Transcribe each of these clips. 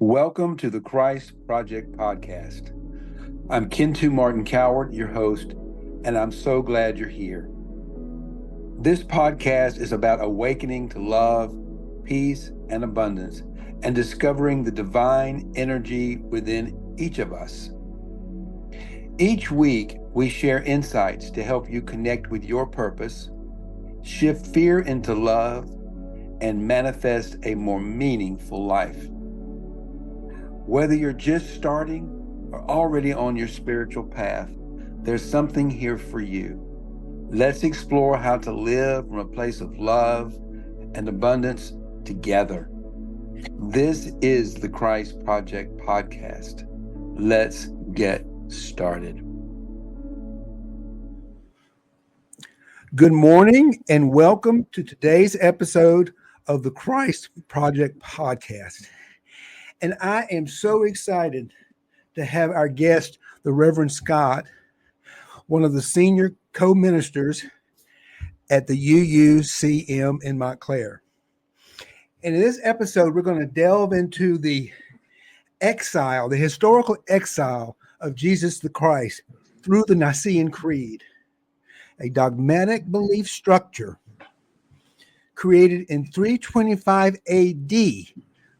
Welcome to the Christ Project Podcast. I'm Kentu Martin Coward, your host, and I'm so glad you're here. This podcast is about awakening to love, peace, and abundance, and discovering the divine energy within each of us. Each week, we share insights to help you connect with your purpose, shift fear into love, and manifest a more meaningful life. Whether you're just starting or already on your spiritual path, there's something here for you. Let's explore how to live from a place of love and abundance together. This is the Christ Project Podcast. Let's get started. Good morning and welcome to today's episode of the Christ Project Podcast. And I am so excited to have our guest, the Reverend Scott, one of the senior co-ministers at the UUCM in Montclair. And in this episode, we're going to delve into the exile, the historical exile of Jesus the Christ through the Nicene Creed, a dogmatic belief structure created in 325 AD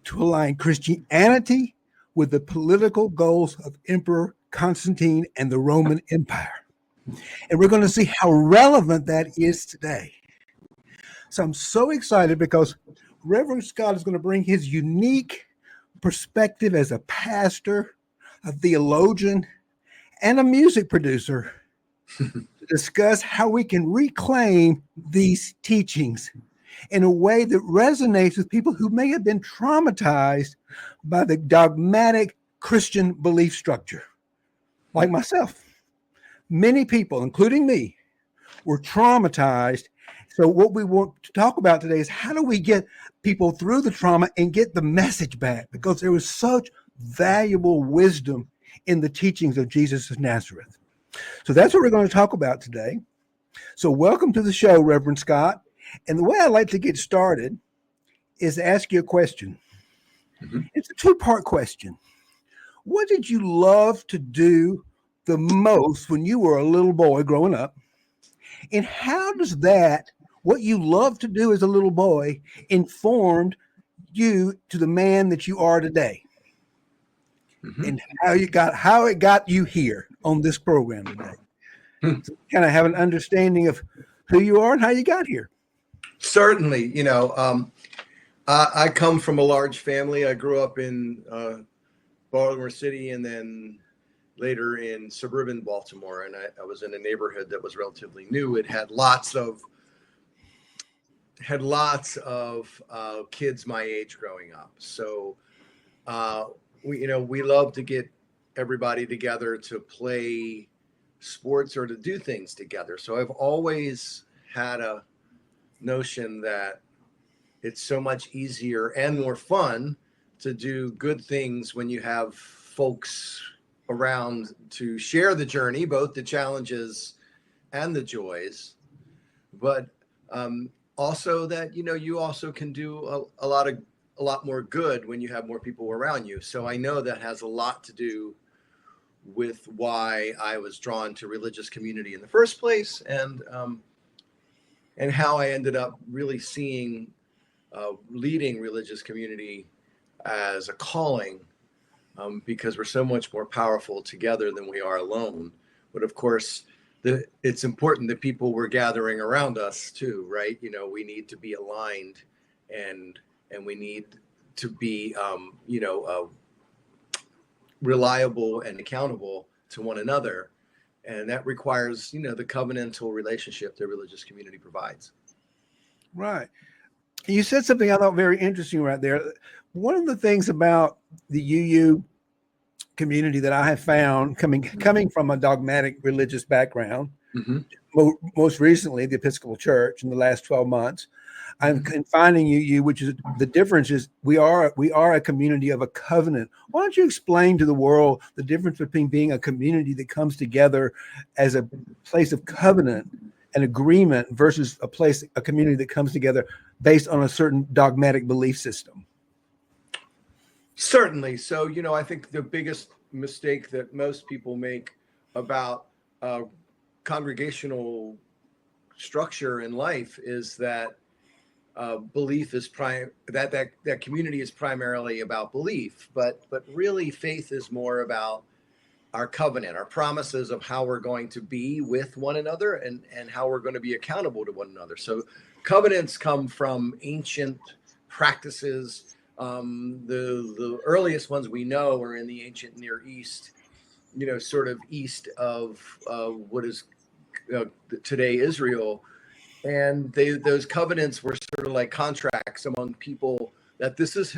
to align Christianity with the political goals of Emperor Constantine and the Roman Empire. And we're going to see how relevant that is today. So I'm so excited because Reverend Scott is going to bring his unique perspective as a pastor, a theologian, and a music producer to discuss how we can reclaim these teachings in a way that resonates with people who may have been traumatized by the dogmatic Christian belief structure, like myself. Many people, including me, were traumatized. So what we want to talk about today is how do we get people through the trauma and get the message back? Because there was such valuable wisdom in the teachings of Jesus of Nazareth. So that's what we're going to talk about today. So welcome to the show, Reverend Scott. And the way I like to get started is to ask you a question. Mm-hmm. It's a two-part question. What did you love to do the most when you were a little boy growing up? And how does that, what you loved to do as a little boy, informed you to the man that you are today? Mm-hmm. And how it got you here on this program today? Mm-hmm. So kind of have an understanding of who you are and how you got here. Certainly, I come from a large family. I grew up in Baltimore City and then later in suburban Baltimore. And I was in a neighborhood that was relatively new. It had lots of kids my age growing up. So we love to get everybody together to play sports or to do things together. So I've always had a notion that it's so much easier and more fun to do good things when you have folks around to share the journey, both the challenges and the joys, but also that you also can do a lot more good when you have more people around you. So I know that has a lot to do with why I was drawn to religious community in the first place, and how I ended up really seeing leading religious community as a calling, because we're so much more powerful together than we are alone. But of course, it's important that people were gathering around us too, right? We need to be aligned, and we need to be, reliable and accountable to one another. And that requires, the covenantal relationship that religious community provides. Right. You said something I thought very interesting right there. One of the things about the UU community that I have found coming from a dogmatic religious background, mm-hmm. most recently the Episcopal Church in the last 12 months, I'm finding UU, which is the difference is we are a community of a covenant. Why don't you explain to the world the difference between being a community that comes together as a place of covenant and agreement versus a community that comes together based on a certain dogmatic belief system? Certainly. So, I think the biggest mistake that most people make about congregational structure in life is that belief is that community is primarily about belief, but really faith is more about our covenant, our promises of how we're going to be with one another and how we're going to be accountable to one another. So covenants come from ancient practices. The earliest ones we know are in the ancient Near East, sort of east of what is today Israel. And those covenants were sort of like contracts among people that this is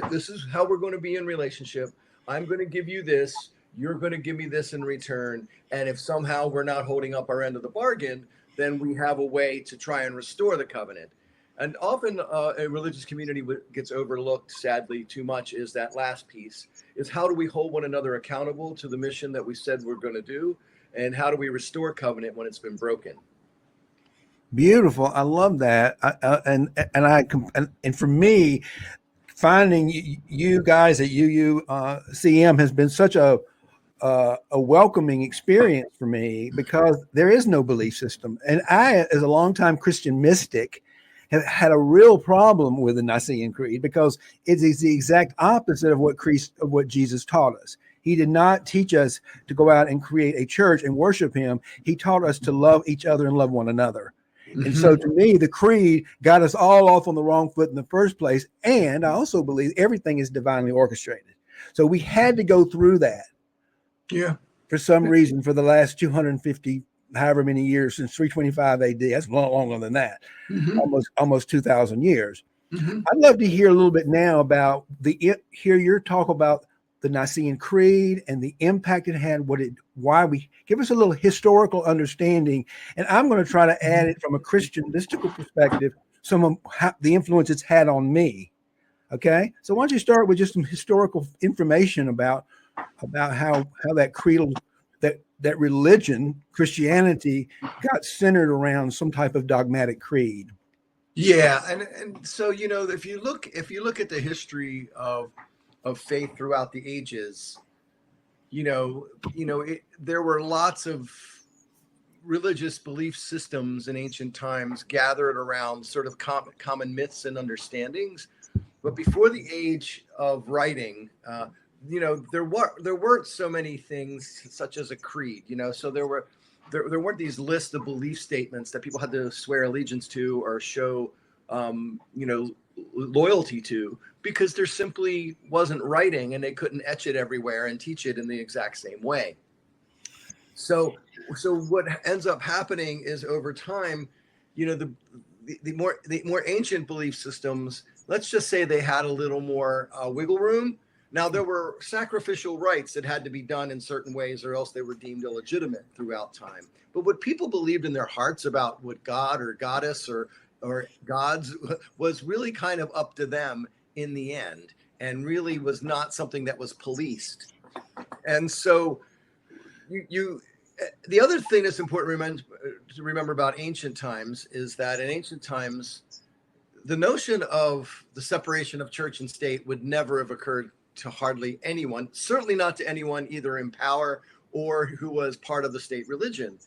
how we're going to be in relationship. I'm going to give you this, you're going to give me this in return, and if somehow we're not holding up our end of the bargain, then we have a way to try and restore the covenant. And often a religious community gets overlooked, sadly, too much, is that last piece, is how do we hold one another accountable to the mission that we said we're going to do, and how do we restore covenant when it's been broken? Beautiful. I love that. And for me, finding you guys at UUCM has been such a welcoming experience for me, because there is no belief system. And I, as a longtime Christian mystic, have had a real problem with the Nicene Creed, because it is the exact opposite of what Jesus taught us. He did not teach us to go out and create a church and worship him. He taught us to love each other and love one another. And so to me, the creed got us all off on the wrong foot in the first place. And I also believe everything is divinely orchestrated. So we had to go through that. Yeah. For some reason, for the last 250, however many years, since 325 AD, that's a lot longer than that, almost 2,000 years. I'd love to hear a little bit now about hear your talk about the Nicene Creed and the impact it had, give us a little historical understanding. And I'm going to try to add it from a Christian mystical perspective, some of the influence it's had on me. Okay. So why don't you start with just some historical information about how that creedal, that religion, Christianity, got centered around some type of dogmatic creed. Yeah, and so if you look at the history of faith throughout the ages, there were lots of religious belief systems in ancient times gathered around sort of common myths and understandings. But before the age of writing, there weren't so many things such as a creed. So there weren't these lists of belief statements that people had to swear allegiance to or show, loyalty to, because there simply wasn't writing, and they couldn't etch it everywhere and teach it in the exact same way. So what ends up happening is, over time, the more ancient belief systems, let's just say they had a little more wiggle room. Now, there were sacrificial rites that had to be done in certain ways, or else they were deemed illegitimate throughout time. But what people believed in their hearts about what God or goddess or gods was really kind of up to them in the end, and really was not something that was policed. And so the other thing that's important to remember about ancient times is that in ancient times, the notion of the separation of church and state would never have occurred to hardly anyone, certainly not to anyone either in power or who was part of the state religion.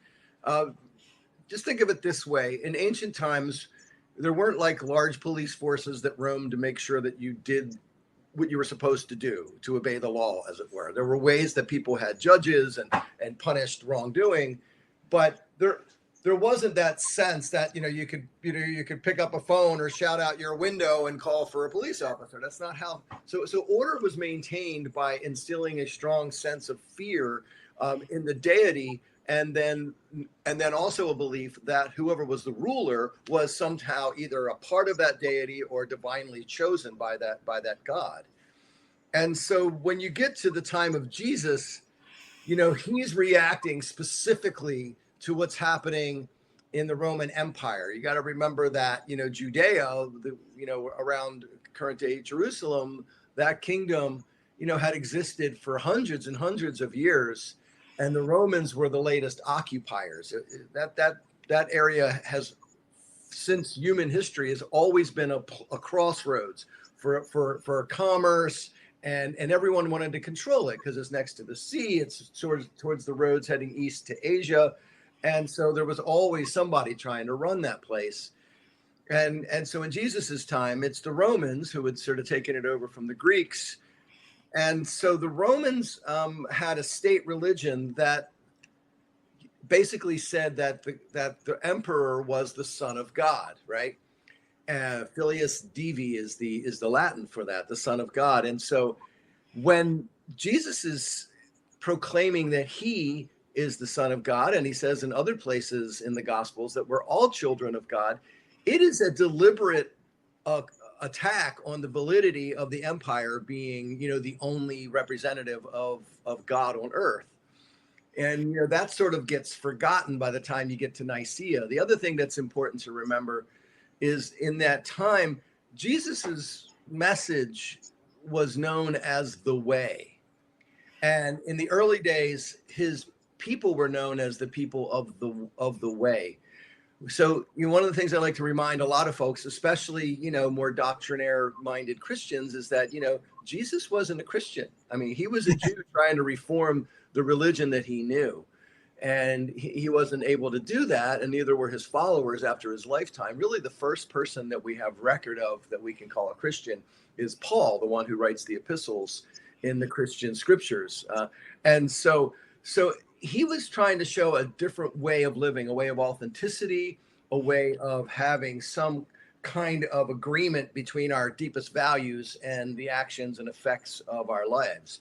Just think of it this way. In ancient times, there weren't like large police forces that roamed to make sure that you did what you were supposed to do, to obey the law, as it were. There were ways that people had judges and punished wrongdoing, but there wasn't that sense that you could pick up a phone or shout out your window and call for a police officer. That's not how. So order was maintained by instilling a strong sense of fear in the deity, and then also a belief that whoever was the ruler was somehow either a part of that deity or divinely chosen by that God. And so when you get to the time of Jesus, he's reacting specifically to what's happening in the Roman Empire. You got to remember that, Judea, around current day Jerusalem, that kingdom, had existed for hundreds and hundreds of years. And the Romans were the latest occupiers. That area has, since human history, has always been a crossroads for commerce and everyone wanted to control it because it's next to the sea. It's towards the roads heading east to Asia, and so there was always somebody trying to run that place. And so in Jesus's time, it's the Romans who had sort of taken it over from the Greeks. And so the Romans had a state religion that basically said that the emperor was the son of God, right? Filius Divi is the Latin for that, the son of God. And so when Jesus is proclaiming that he is the son of God, and he says in other places in the Gospels that we're all children of God, it is a deliberate attack on the validity of the empire being, the only representative of God on earth. And that sort of gets forgotten by the time you get to Nicaea. The other thing that's important to remember is in that time, Jesus's message was known as the way. And in the early days, his people were known as the people of the way. So, one of the things I like to remind a lot of folks, especially, more doctrinaire-minded Christians, is that, Jesus wasn't a Christian. I mean, he was a Jew trying to reform the religion that he knew. And he wasn't able to do that, and neither were his followers after his lifetime. Really, the first person that we have record of that we can call a Christian is Paul, the one who writes the epistles in the Christian scriptures. And so he was trying to show a different way of living, a way of authenticity, a way of having some kind of agreement between our deepest values and the actions and effects of our lives.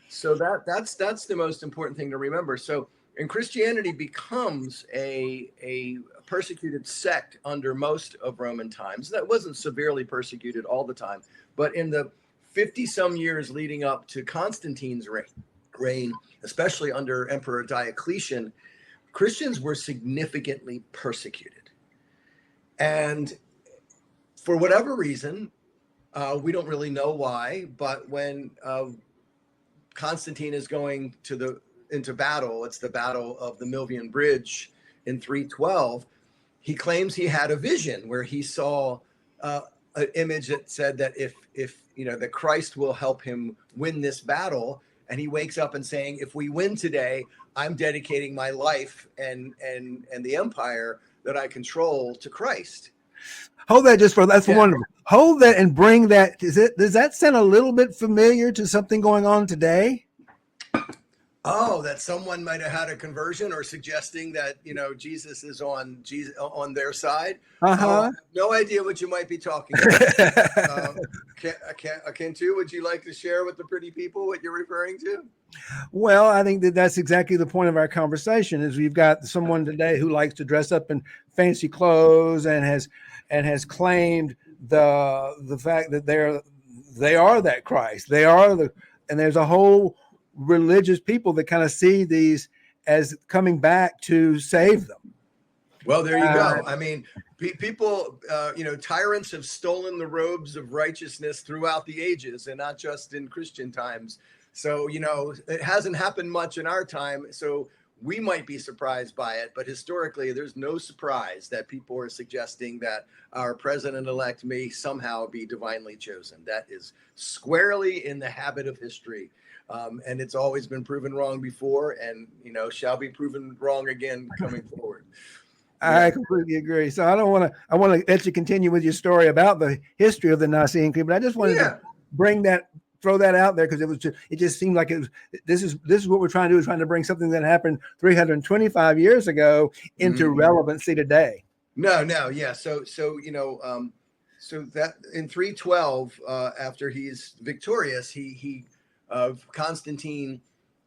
So that's the most important thing to remember. So, and Christianity becomes a persecuted sect under most of Roman times. That wasn't severely persecuted all the time, but in the 50-some years leading up to Constantine's reign, especially under Emperor Diocletian, Christians were significantly persecuted. And for whatever reason, we don't really know why, but when Constantine is going into battle, it's the Battle of the Milvian Bridge in 312, he claims he had a vision where he saw an image that said that if that Christ will help him win this battle. And he wakes up and saying, if we win today, I'm dedicating my life and the empire that I control to Christ. Hold that that's wonderful. Hold that and bring that. Does that sound a little bit familiar to something going on today? Oh, that someone might have had a conversion or suggesting that, Jesus is on their side. I have no idea what you might be talking about. Kentu, would you like to share with the pretty people what you're referring to? Well, I think that's exactly the point of our conversation is we've got someone today who likes to dress up in fancy clothes and has claimed the fact that they are that Christ. And there's a whole religious people that kind of see these as coming back to save them. Well, there you go. I mean, people, tyrants have stolen the robes of righteousness throughout the ages and not just in Christian times. So, it hasn't happened much in our time. So we might be surprised by it. But historically, there's no surprise that people are suggesting that our president-elect may somehow be divinely chosen. That is squarely in the habit of history. And it's always been proven wrong before and, shall be proven wrong again coming forward. I completely agree. So I want to let you continue with your story about the history of the Nicene Creed, but I just wanted to throw that out there because it just seemed like this is what we're trying to do, is trying to bring something that happened 325 years ago into relevancy today. No, yeah. So that in 312, after he's victorious, Constantine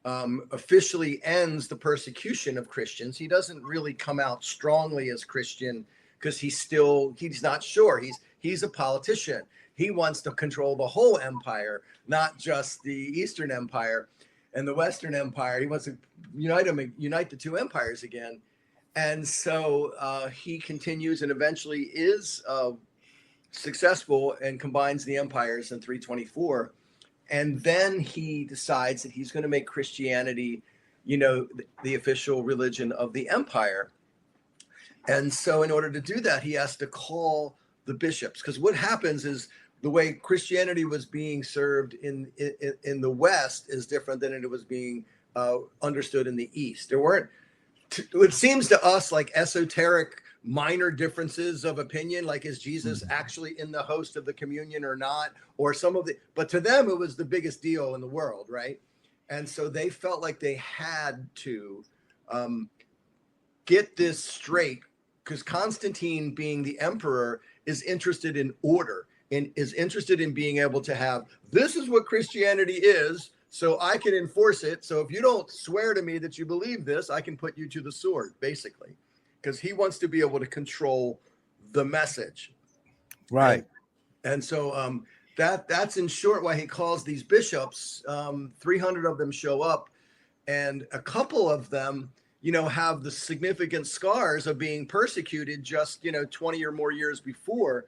officially ends the persecution of Christians. He doesn't really come out strongly as Christian because he's not sure. He's a politician. He wants to control the whole empire, not just the Eastern Empire and the Western Empire. He wants to unite the two empires again. And so he continues and eventually is successful and combines the empires in 324. And then he decides that he's going to make Christianity, the official religion of the empire. And so in order to do that, he has to call the bishops, because what happens is the way Christianity was being served in the West is different than it was being understood in the East. There weren't, it seems to us, like esoteric minor differences of opinion, like is Jesus actually in the host of the communion or not, or some of the, but to them it was the biggest deal in the world, right? And so they felt like they had to get this straight, because Constantine, being the emperor, is interested in order and is interested in being able to have, this is what Christianity is, so I can enforce it. So if you don't swear to me that you believe this, I can put you to the sword, basically, because he wants to be able to control the message. Right. And so that's in short why he calls these bishops. 300 of them show up, and a couple of them, have the significant scars of being persecuted just, 20 or more years before.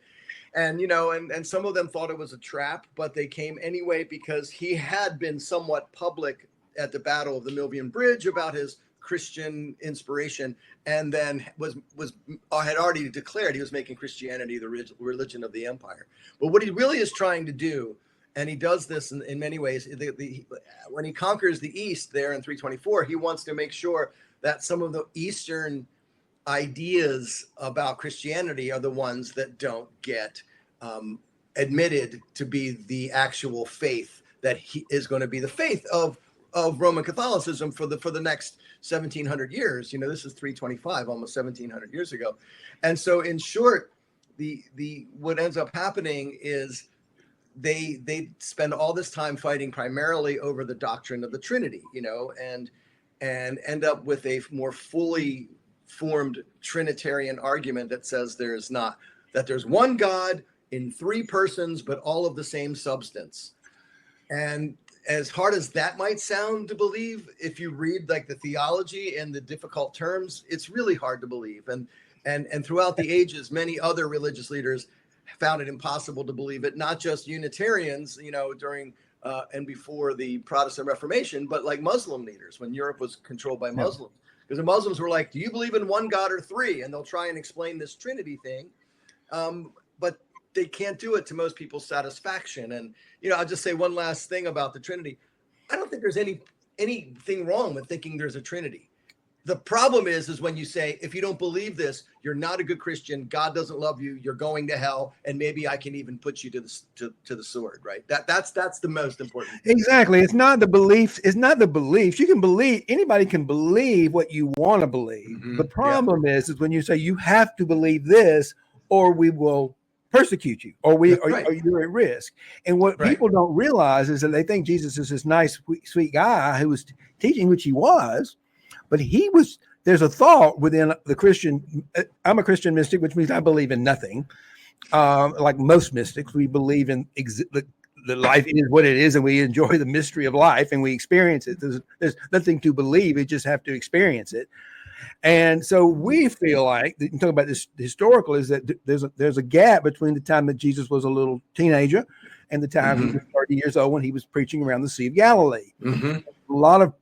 And, and some of them thought it was a trap, but they came anyway because he had been somewhat public at the Battle of the Milvian Bridge about his Christian inspiration, and then had already declared he was making Christianity the religion of the empire. But what he really is trying to do, and he does this in many ways, when he conquers the East there in 324, he wants to make sure that some of the Eastern ideas about Christianity are the ones that don't get admitted to be the actual faith that he is going to be the faith of Roman Catholicism for the next 1700 years. This is 325, almost 1700 years ago. And so in short, the what ends up happening is they spend all this time fighting primarily over the doctrine of the Trinity, and end up with a more fully formed Trinitarian argument that says there's one God in three persons, but all of the same substance. And as hard as that might sound to believe, if you read like the theology and the difficult terms, it's really hard to believe. And throughout the ages, many other religious leaders found it impossible to believe it, not just Unitarians, during and before the Protestant Reformation, but like Muslim leaders when Europe was controlled by Muslims. Because the Muslims were like, do you believe in one God or three? And they'll try and explain this Trinity thing. But they can't do it to most people's satisfaction. And, I'll just say one last thing about the Trinity. I don't think there's anything wrong with thinking there's a Trinity. The problem is when you say, if you don't believe this, you're not a good Christian. God doesn't love you. You're going to hell. And maybe I can even put you to the sword, right? That's the most important thing. Exactly. It's not the beliefs. It's not the beliefs. You can believe, anybody can believe what you want to believe. Mm-hmm. The problem is when you say you have to believe this or we will persecute you or you're at risk. And what people don't realize is that they think Jesus is this nice, sweet guy who was teaching, which he was. But there's a thought within the Christian, I'm a Christian mystic, which means I believe in nothing. Like most mystics, we believe in the life is what it is, and we enjoy the mystery of life, and we experience it. There's nothing to believe, you just have to experience it. And so we feel like, talking about this historical, is that there's a gap between the time that Jesus was a little teenager and the time he was 30 years old when he was preaching around the Sea of Galilee. A lot of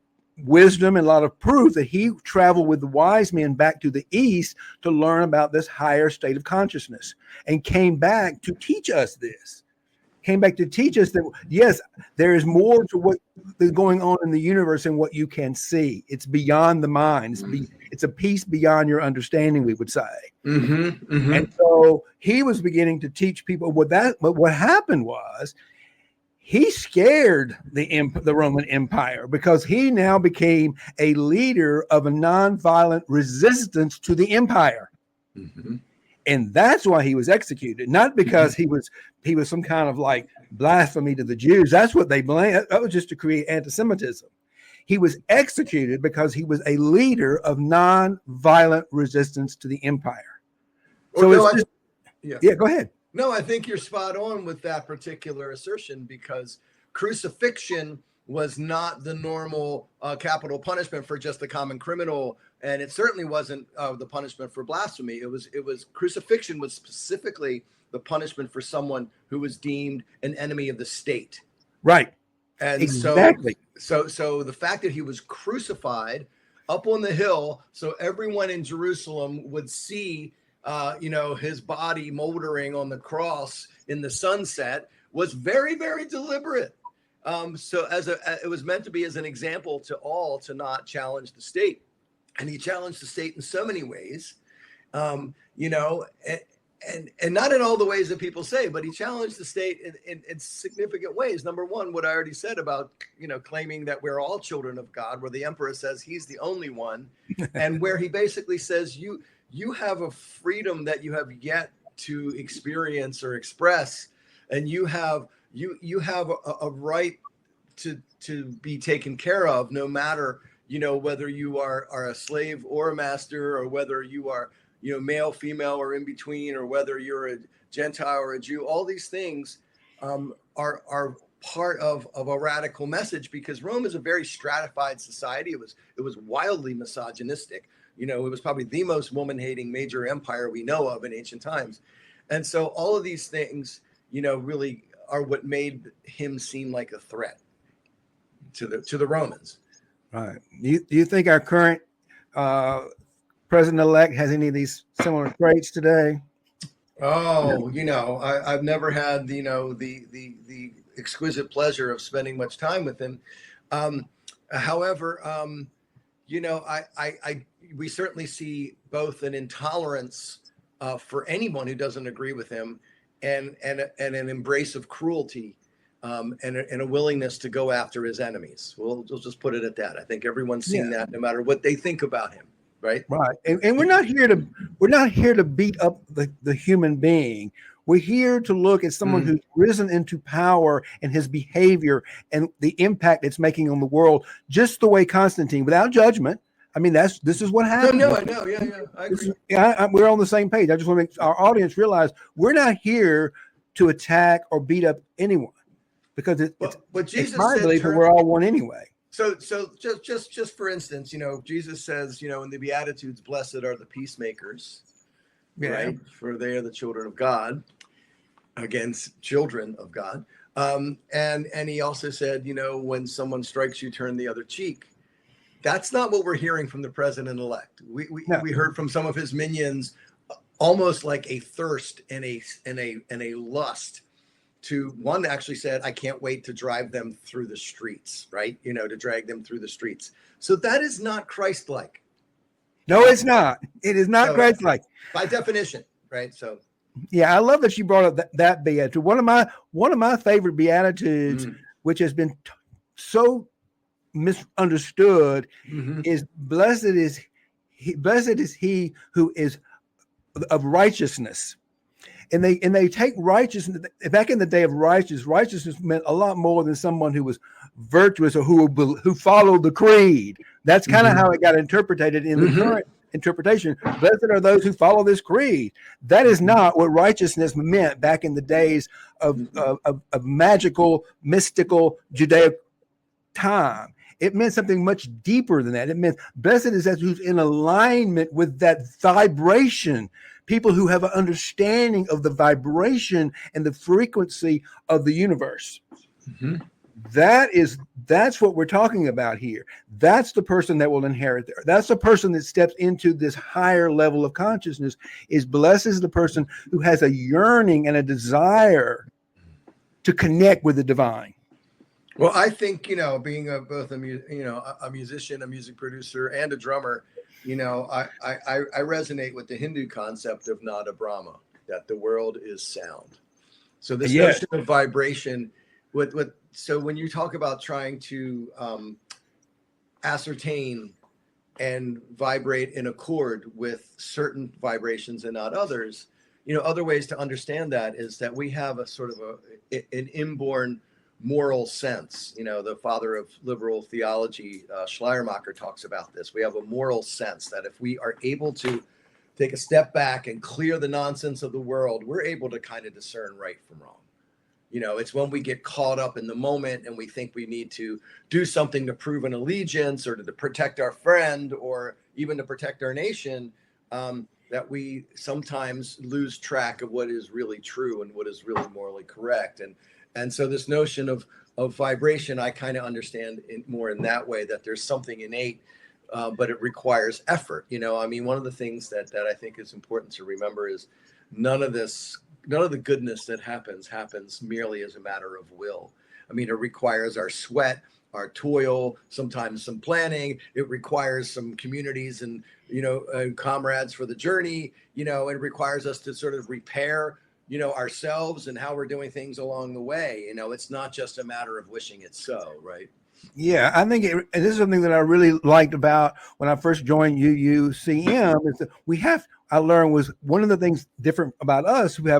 wisdom and a lot of proof that he traveled with the wise men back to the east to learn about this higher state of consciousness and came back to teach us this. Came back to teach us that, yes, there is more to what is going on in the universe than what you can see. It's beyond the mind. It's a piece beyond your understanding, we would say. And so he was beginning to teach people but what happened was, he scared the Roman Empire because he now became a leader of a nonviolent resistance to the empire. And that's why he was executed, not because he was some kind of like blasphemy to the Jews. That's what they blamed. That was just to create anti-Semitism. He was executed because he was a leader of nonviolent resistance to the empire. So go ahead. No, I think you're spot on with that particular assertion, because crucifixion was not the normal capital punishment for just a common criminal, and it certainly wasn't the punishment for blasphemy. It was crucifixion was specifically the punishment for someone who was deemed an enemy of the state. Right. And exactly. So the fact that he was crucified up on the hill, so everyone in Jerusalem would see his body moldering on the cross in the sunset was very, very deliberate. So it was meant to be as an example to all to not challenge the state. And he challenged the state in so many ways, and not in all the ways that people say, but he challenged the state in significant ways. Number one, what I already said about, claiming that we're all children of God, where the emperor says he's the only one, and where he basically says you have a freedom that you have yet to experience or express, and you have a right to be taken care of, no matter whether you are a slave or a master, or whether you are male, female, or in between, or whether you're a Gentile or a Jew. All these things are part of a radical message, because Rome is a very stratified society. It was wildly misogynistic. It was probably the most woman-hating major empire we know of in ancient times. And so all of these things, really are what made him seem like a threat to the Romans. Right. Do you think our current president-elect has any of these similar traits today? Oh, I've never had the exquisite pleasure of spending much time with him. However, we certainly see both an intolerance for anyone who doesn't agree with him, and an embrace of cruelty, and a willingness to go after his enemies. We'll just put it at that. I think everyone's seen that, no matter what they think about him. Right. And we're not here to beat up the human being. We're here to look at someone who's risen into power and his behavior and the impact it's making on the world, just the way Constantine, without judgment. I mean, this is what happened. No, I know. Yeah. I agree. We're on the same page. I just want to make our audience realize we're not here to attack or beat up anyone, because it's my belief that we're all one anyway. So just for instance, Jesus says, in the Beatitudes, blessed are the peacemakers, right? For they are the children of God, against children of God. And he also said, when someone strikes you, turn the other cheek. That's not what we're hearing from the president-elect. We heard from some of his minions almost like a thirst and a lust. One actually said, I can't wait to drive them through the streets, right? To drag them through the streets. So that is not Christlike. No, it's not. It is not Christlike. By definition, right? So yeah, I love that you brought up that beatitude. One of my favorite beatitudes, which has been so misunderstood, is blessed is he who is of righteousness. And they take righteousness back in the day of righteousness meant a lot more than someone who was virtuous or who followed the creed. That's kind of how it got interpreted in the current interpretation. Blessed are those who follow this creed. That is not what righteousness meant back in the days of magical, mystical Judaic time. It meant something much deeper than that. It meant blessed is that who's in alignment with that vibration. People who have an understanding of the vibration and the frequency of the universe. That's what we're talking about here. That's the person that will inherit there. That's the person that steps into this higher level of consciousness. Is blessed is the person who has a yearning and a desire to connect with the divine. Well, I think, being both a musician, a music producer, and a drummer, I resonate with the Hindu concept of Nada Brahma, that the world is sound. So this notion of vibration, so when you talk about trying to ascertain and vibrate in accord with certain vibrations and not others, other ways to understand that is that we have a sort of an inborn moral sense. The father of liberal theology, Schleiermacher, talks about this. We have a moral sense that if we are able to take a step back and clear the nonsense of the world, we're able to kind of discern right from wrong. It's when we get caught up in the moment and we think we need to do something to prove an allegiance or to protect our friend or even to protect our nation, that we sometimes lose track of what is really true and what is really morally correct. And so this notion of vibration, I kind of understand more in that way, that there's something innate but it requires effort. I mean, one of the things that I think is important to remember is none of the goodness that happens merely as a matter of will. I mean, it requires our sweat, our toil, sometimes some planning. It requires some communities and, comrades for the journey. It requires us to sort of repair, ourselves and how we're doing things along the way. It's not just a matter of wishing it so, right? Yeah, I think and this is something that I really liked about when I first joined UUCM is that I learned was one of the things different about us. We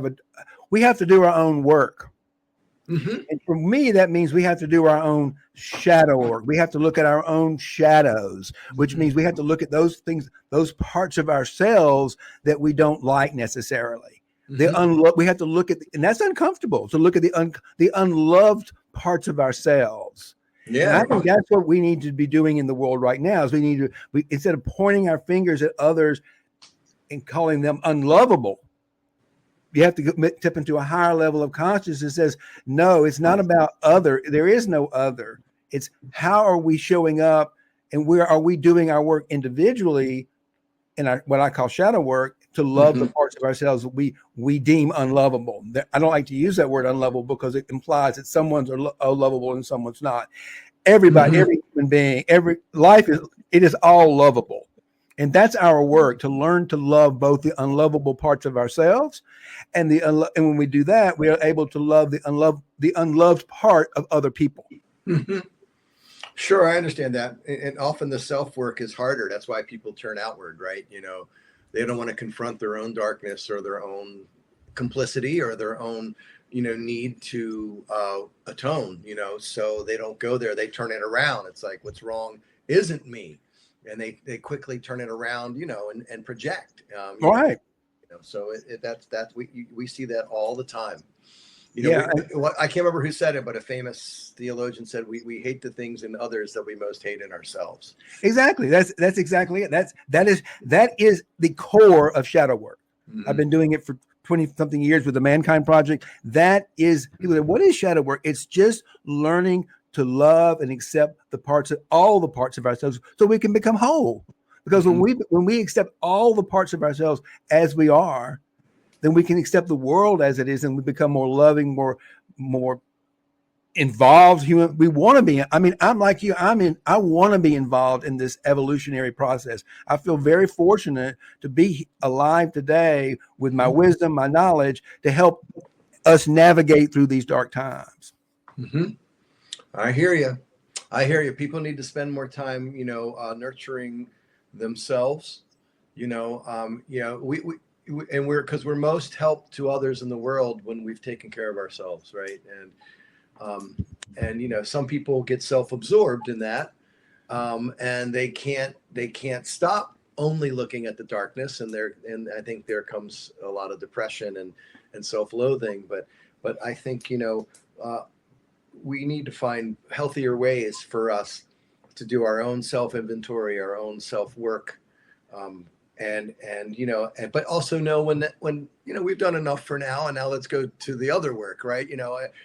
have to do our own work. Mm-hmm. And for me, that means we have to do our own shadow work. We have to look at our own shadows, which means we have to look at those things, those parts of ourselves that we don't like necessarily. We have to look at, and that's uncomfortable, to look at the unloved parts of ourselves. Yeah. And I think that's what we need to be doing in the world right now is we instead of pointing our fingers at others and calling them unlovable, you have to tip into a higher level of consciousness that says, no, it's not about other. There is no other. It's how are we showing up and where are we doing our work individually in what I call shadow work to love the parts of ourselves we deem unlovable. I don't like to use that word unlovable because it implies that someone's lovable and someone's not. Everybody, every human being, every life it is all lovable. And that's our work, to learn to love both the unlovable parts of ourselves and when we do that, we are able to love the unloved part of other people. Mm-hmm. Sure, I understand that. And often the self-work is harder. That's why people turn outward, right? They don't want to confront their own darkness or their own complicity or their own, need to atone, so they don't go there. They turn it around. It's like, what's wrong isn't me. And they quickly turn it around, and project. Right. So we see that all the time. I can't remember who said it, but a famous theologian said, we hate the things in others that we most hate in ourselves. Exactly. That's exactly it. That is the core of shadow work. I've been doing it for 20 something years with the Mankind Project. That is, what is shadow work? It's just learning to love and accept all the parts of ourselves so we can become whole. Because when we accept all the parts of ourselves as we are, then we can accept the world as it is, and we become more loving, more involved human. We want to be. I mean, I'm like you. I want to be involved in this evolutionary process. I feel very fortunate to be alive today with my wisdom, my knowledge to help us navigate through these dark times. I hear you. People need to spend more time, nurturing themselves. Because we're most helped to others in the world when we've taken care of ourselves, right? And some people get self-absorbed in that, and they can't stop only looking at the darkness, and I think there comes a lot of depression and self-loathing. But I think we need to find healthier ways for us to do our own self-inventory, our own self-work. But also know when we've done enough for now, and now let's go to the other work, right?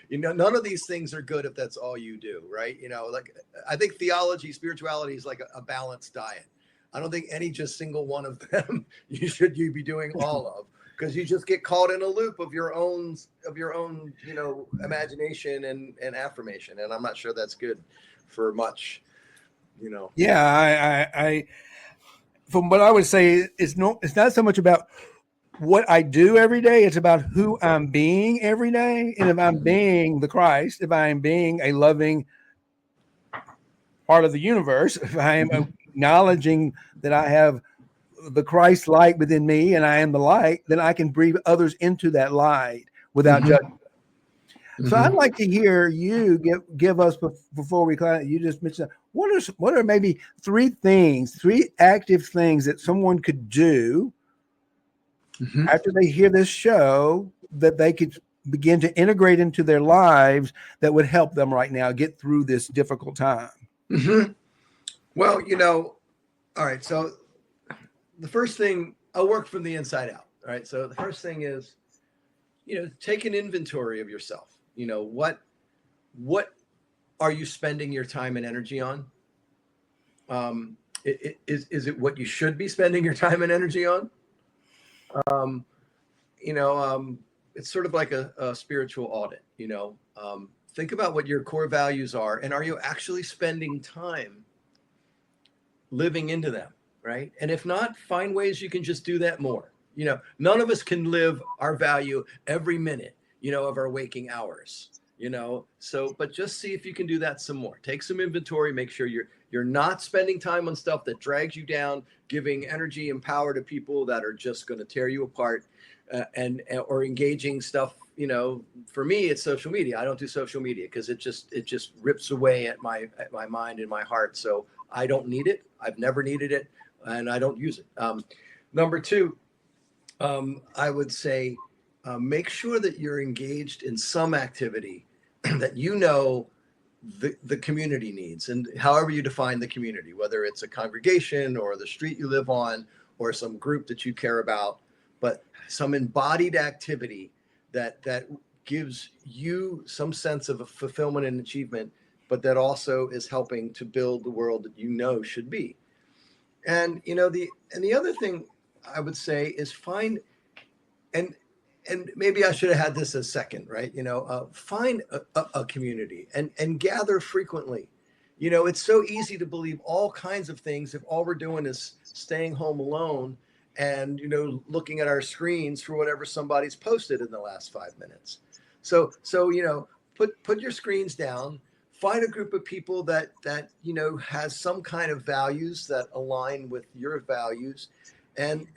None of these things are good if that's all you do, right? Like I think theology, spirituality is like a balanced diet. I don't think any just single one of them you be doing all of, because you just get caught in a loop of your own imagination and affirmation, and I'm not sure that's good for much. Yeah, I from what I would say, it's not so much about what I do every day. It's about who I'm being every day. And if I'm being the Christ, if I am being a loving part of the universe, if I am acknowledging that I have the Christ light within me and I am the light, then I can breathe others into that light without judgment. So I'd like to hear you give us, before we close, you just mentioned, what are maybe three active things that someone could do after they hear this show that they could begin to integrate into their lives that would help them right now get through this difficult time? Well, all right. So the first thing, I'll work from the inside out. All right. So the first thing is, take an inventory of yourself. What are you spending your time and energy on? Is it what you should be spending your time and energy on? Um, it's sort of like a spiritual audit. Think about what your core values are, and are you actually spending time living into them, right? And if not, find ways you can just do that more. None of us can live our value every minute, of our waking hours, but just see if you can do that some more. Take some inventory, make sure you're not spending time on stuff that drags you down, giving energy and power to people that are just going to tear you apart, or engaging stuff. For me, it's social media. I don't do social media because it just rips away at my mind and my heart. So I don't need it. I've never needed it, and I don't use it. Number two, I would say make sure that you're engaged in some activity that the community needs, and however you define the community, whether it's a congregation or the street you live on or some group that you care about, but some embodied activity that gives you some sense of fulfillment and achievement, but that also is helping to build the world that should be. And the other thing I would say is find, and maybe I should have had this as second, right? Find a community and gather frequently. It's so easy to believe all kinds of things if all we're doing is staying home alone and looking at our screens for whatever somebody's posted in the last 5 minutes. So put your screens down. Find a group of people that has some kind of values that align with your values, and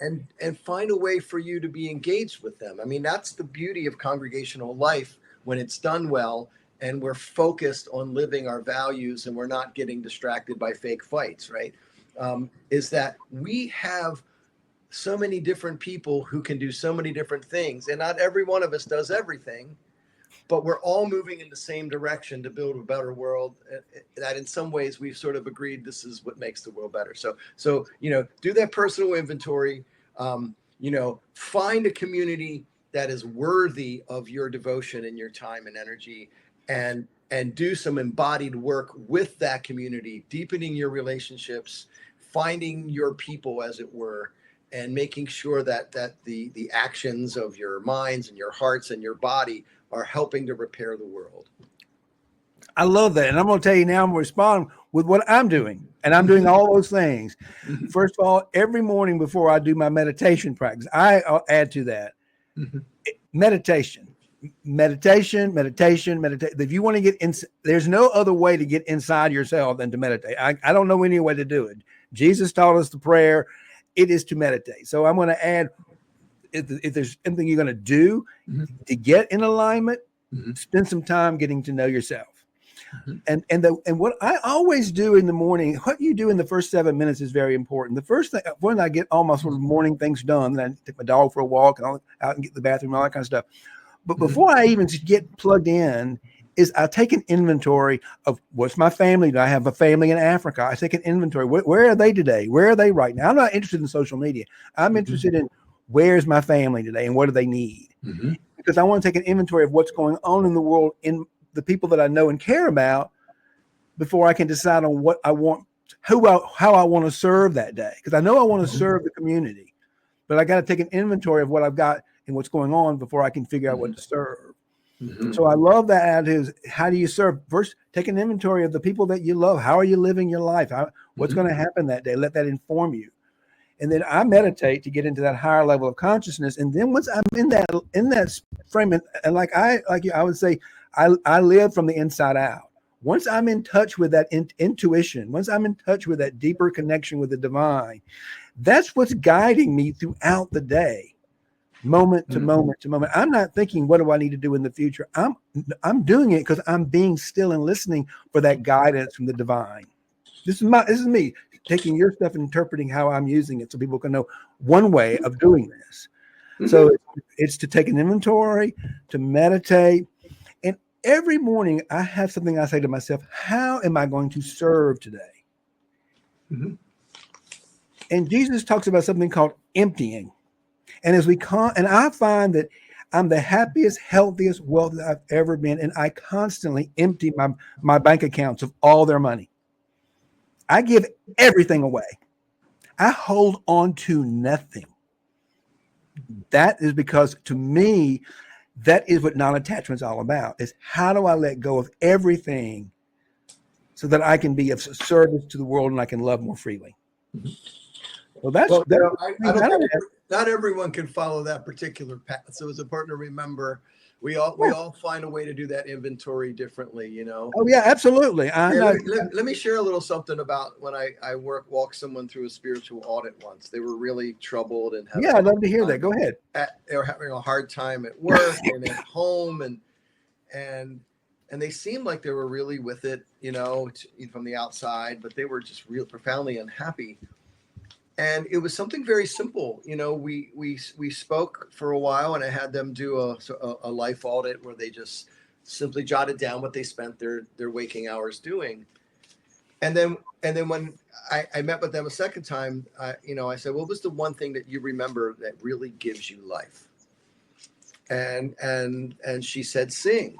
find a way for you to be engaged with them. I mean, that's the beauty of congregational life when it's done well, and we're focused on living our values, and we're not getting distracted by fake fights, right? Is that we have so many different people who can do so many different things, and not every one of us does everything, but we're all moving in the same direction to build a better world that in some ways we've sort of agreed this is what makes the world better. So do that personal inventory, find a community that is worthy of your devotion and your time and energy, and do some embodied work with that community, deepening your relationships, finding your people, as it were, and making sure that the actions of your minds and your hearts and your body are helping to repair the world. I love that. And I'm going to tell you now, I'm going to respond with what I'm doing. And I'm doing all those things. First of all, every morning before I do my meditation practice, I'll add to that meditation. If you want to get in, there's no other way to get inside yourself than to meditate. I don't know any way to do it. Jesus taught us the prayer. It is to meditate. So I'm going to add, if there's something you're going to do to get in alignment, spend some time getting to know yourself. And what I always do in the morning, what you do in the first 7 minutes is very important. The first thing, when I get all my sort of morning things done, then I take my dog for a walk and out and get to the bathroom, all that kind of stuff. But before I even get plugged in, is I take an inventory of what's my family. Do I have a family in Africa? I take an inventory. Where are they today? Where are they right now? I'm not interested in social media. I'm interested in where's my family today and what do they need? Because I want to take an inventory of what's going on in the world, in the people that I know and care about, before I can decide on what I want, how I want to serve that day. Because I know I want to serve the community, but I got to take an inventory of what I've got and what's going on before I can figure out what to serve. So I love that attitude. How do you serve? First, take an inventory of the people that you love. How are you living your life? What's going to happen that day? Let that inform you. And then I meditate to get into that higher level of consciousness. And then once I'm in that frame, and like I would say, I live from the inside out. Once I'm in touch with that intuition, once I'm in touch with that deeper connection with the divine, that's what's guiding me throughout the day, moment to moment to moment. I'm not thinking, what do I need to do in the future? I'm doing it because I'm being still and listening for that guidance from the divine. This is me taking your stuff and interpreting how I'm using it so people can know one way of doing this. So it's to take an inventory, to meditate. And every morning I have something I say to myself: how am I going to serve today? And Jesus talks about something called emptying. And and I find that I'm the happiest, healthiest, wealthiest I've ever been. And I constantly empty my bank accounts of all their money. I give everything away. I hold on to nothing. That is because, to me, that is what non-attachment is all about, is how do I let go of everything so that I can be of service to the world and I can love more freely. Well, I don't think not everyone can follow that particular path. So as a partner, remember, we all find a way to do that inventory differently, you know? Oh yeah, absolutely. Let me share a little something about when I walked someone through a spiritual audit once. They were really troubled and I'd love to hear that. Go ahead. They were having a hard time at work and at home, and they seemed like they were really with it, you know, from the outside, but they were just real profoundly unhappy. And it was something very simple. You know, we spoke for a while, and I had them do a life audit where they just simply jotted down what they spent their waking hours doing. And then when I met with them a second time, I said, well, what's the one thing that you remember that really gives you life? And she said, sing.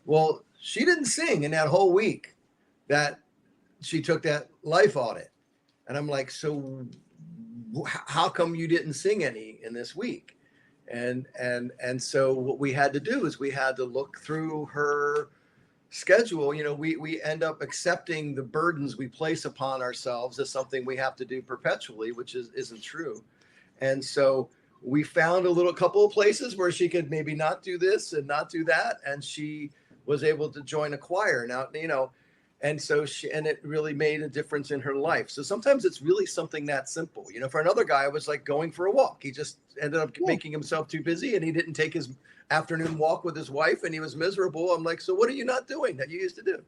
Well, she didn't sing in that whole week that she took that life audit. And I'm like, so how come you didn't sing any in this week? And so what we had to do is we had to look through her schedule. You know, we end up accepting the burdens we place upon ourselves as something we have to do perpetually, which isn't true. And so we found a couple of places where she could maybe not do this and not do that, and she was able to join a choir. Now, you know, and so it really made a difference in her life. So sometimes it's really something that simple. You know, for another guy, it was like going for a walk. He just ended up making himself too busy, and he didn't take his afternoon walk with his wife, and he was miserable. I'm like, so what are you not doing that you used to do?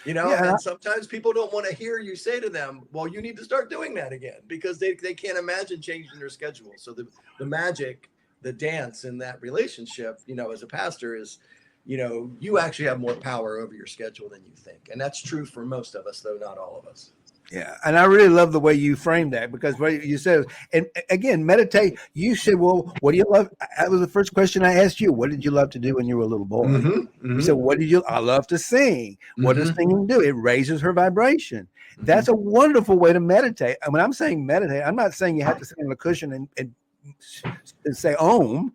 You know, and sometimes people don't want to hear you say to them, well, you need to start doing that again, because they can't imagine changing their schedule. So the magic, the dance in that relationship, you know, as a pastor is, you know, you actually have more power over your schedule than you think. And that's true for most of us, though not all of us. Yeah. And I really love the way you framed that, because what you said, and again, meditate, you said, well, what do you love? That was the first question I asked you. What did you love to do when you were a little boy? Mm-hmm, mm-hmm. You said, I love to sing. Mm-hmm. What does singing do? It raises her vibration. Mm-hmm. That's a wonderful way to meditate. And when I'm saying meditate, I'm not saying you have to sit on a cushion and say Om.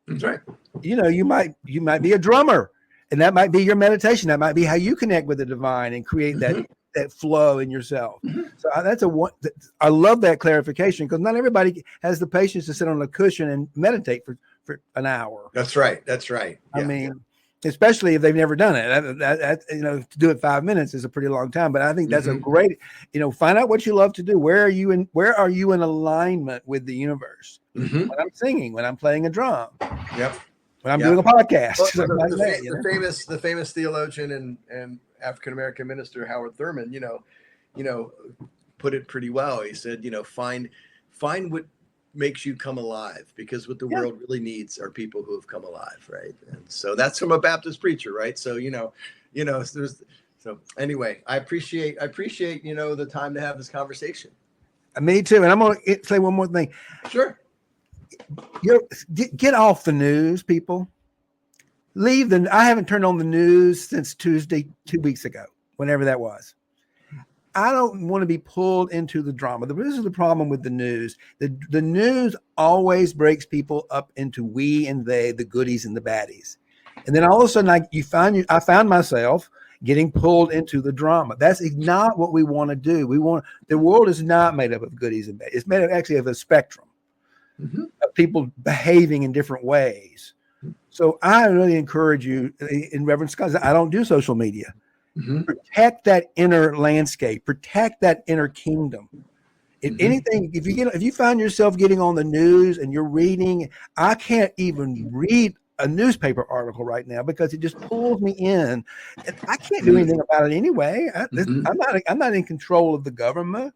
That's right. You know, you might be a drummer, and that might be your meditation. That might be how you connect with the divine and create that flow in yourself. Mm-hmm. So I love that clarification, because not everybody has the patience to sit on a cushion and meditate for an hour. That's right. That's right. Yeah, I mean, especially if they've never done it. That you know, to do it 5 minutes is a pretty long time. But I think that's a great, you know, find out what you love to do. Where are you in alignment with the universe? Mm-hmm. When I'm singing, when I'm playing a drum. Yep. When I'm doing a podcast. Well, the famous theologian and African American minister Howard Thurman, you know, put it pretty well. He said, you know, find what makes you come alive, because what the world really needs are people who have come alive, right? And so that's from a Baptist preacher, right? So so anyway, I appreciate you know, the time to have this conversation. Me too. And I'm going to say one more thing. Sure. Get off the news, people. I haven't turned on the news since Tuesday, 2 weeks ago, whenever that was. I don't want to be pulled into the drama. This is the problem with the news. The news always breaks people up into we and they, the goodies and the baddies. And then all of a sudden I found myself getting pulled into the drama. That's not what we want to do. The world is not made up of goodies and baddies. It's made up actually of a spectrum of people behaving in different ways. So I really encourage you, in Reverend Scott, I don't do social media. Protect that inner landscape. Protect that inner kingdom. If anything, if you find yourself getting on the news and you're reading, I can't even read a newspaper article right now because it just pulls me in. And I can't do anything about it anyway. I'm not in control of the government.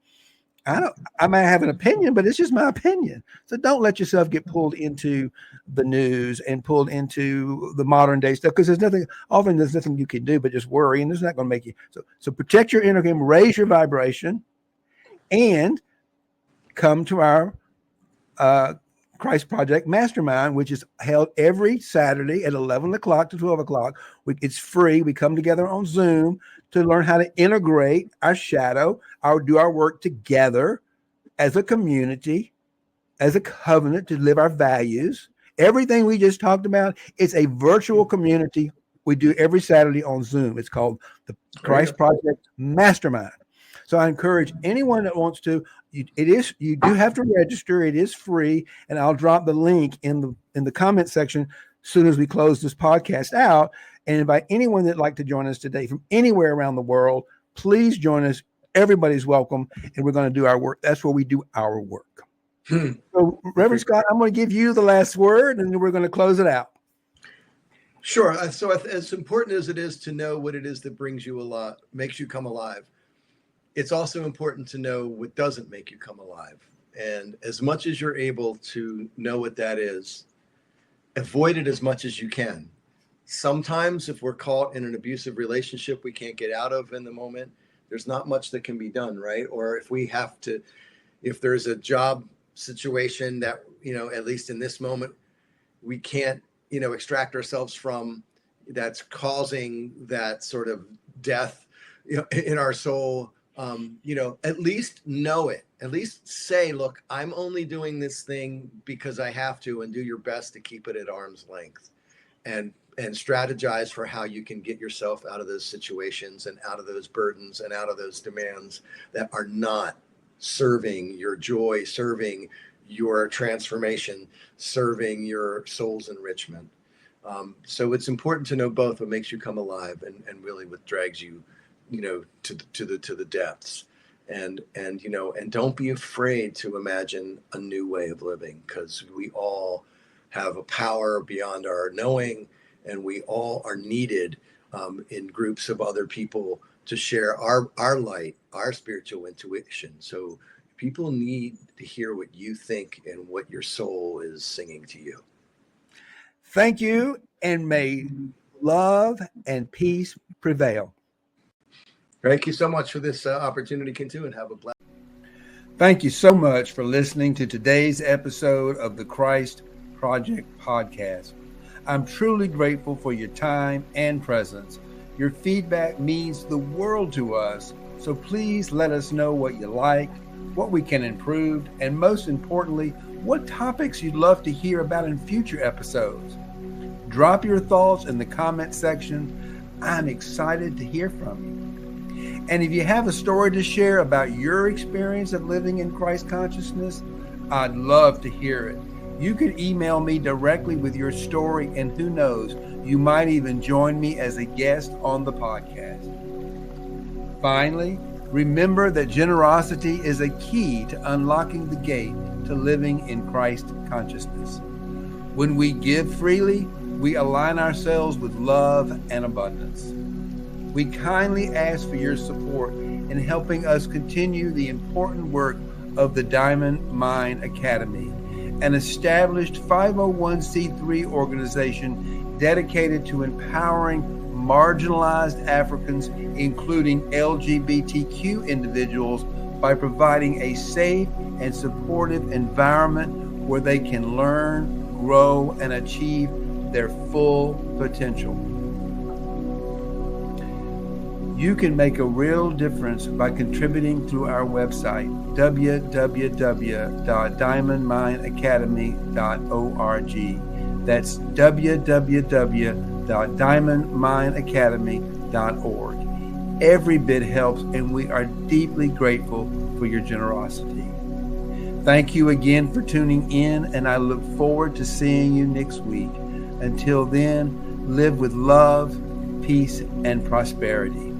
I might have an opinion, but it's just my opinion. So don't let yourself get pulled into the news and pulled into the modern day stuff, because there's nothing you can do but just worry, and it's not going to make you. So protect your inner game, raise your vibration, and come to our Christ Project Mastermind, which is held every Saturday at 11 o'clock to 12 o'clock. It's free. We come together on Zoom to learn how to integrate our shadow, do our work together as a community, as a covenant to live our values. Everything we just talked about is a virtual community we do every Saturday on Zoom. It's called the Christ Project Mastermind. So I encourage anyone that wants to. You do have to register. It is free, and I'll drop the link in the comment section as soon as we close this podcast out. And invite anyone that'd like to join us today from anywhere around the world. Please join us. Everybody's welcome, and we're going to do our work. That's where we do our work. So, Reverend Scott, I'm going to give you the last word, and then we're going to close it out. Sure. So, as important as it is to know what it is that brings you alive, makes you come alive, it's also important to know what doesn't make you come alive. And as much as you're able to know what that is, avoid it as much as you can. Sometimes if we're caught in an abusive relationship we can't get out of in the moment, there's not much that can be done, right? Or if there's a job situation that, at least in this moment, we can't, extract ourselves from, that's causing that sort of death, in our soul. At least know it. At least say, look, I'm only doing this thing because I have to, and do your best to keep it at arm's length, and strategize for how you can get yourself out of those situations and out of those burdens and out of those demands that are not serving your joy, serving your transformation, serving your soul's enrichment. So it's important to know both what makes you come alive and really what drags you, to the depths, and don't be afraid to imagine a new way of living, because we all have a power beyond our knowing, and we all are needed in groups of other people to share our light, our spiritual intuition. So people need to hear what you think and what your soul is singing to you. Thank you, and may love and peace prevail. Thank you so much for this opportunity, Kintu, and have a blessed. Thank you so much for listening to today's episode of the Christ Project Podcast. I'm truly grateful for your time and presence. Your feedback means the world to us, so please let us know what you like, what we can improve, and most importantly, what topics you'd love to hear about in future episodes. Drop your thoughts in the comment section. I'm excited to hear from you. And if you have a story to share about your experience of living in Christ consciousness, I'd love to hear it. You can email me directly with your story, and who knows, you might even join me as a guest on the podcast. Finally, remember that generosity is a key to unlocking the gate to living in Christ consciousness. When we give freely, we align ourselves with love and abundance. We kindly ask for your support in helping us continue the important work of the Diamond Mind Academy, an established 501c3 organization dedicated to empowering marginalized Africans, including LGBTQ individuals, by providing a safe and supportive environment where they can learn, grow, and achieve their full potential. You can make a real difference by contributing through our website, www.diamondmindacademy.org. That's www.diamondmindacademy.org. Every bit helps, and we are deeply grateful for your generosity. Thank you again for tuning in, and I look forward to seeing you next week. Until then, live with love, peace, and prosperity.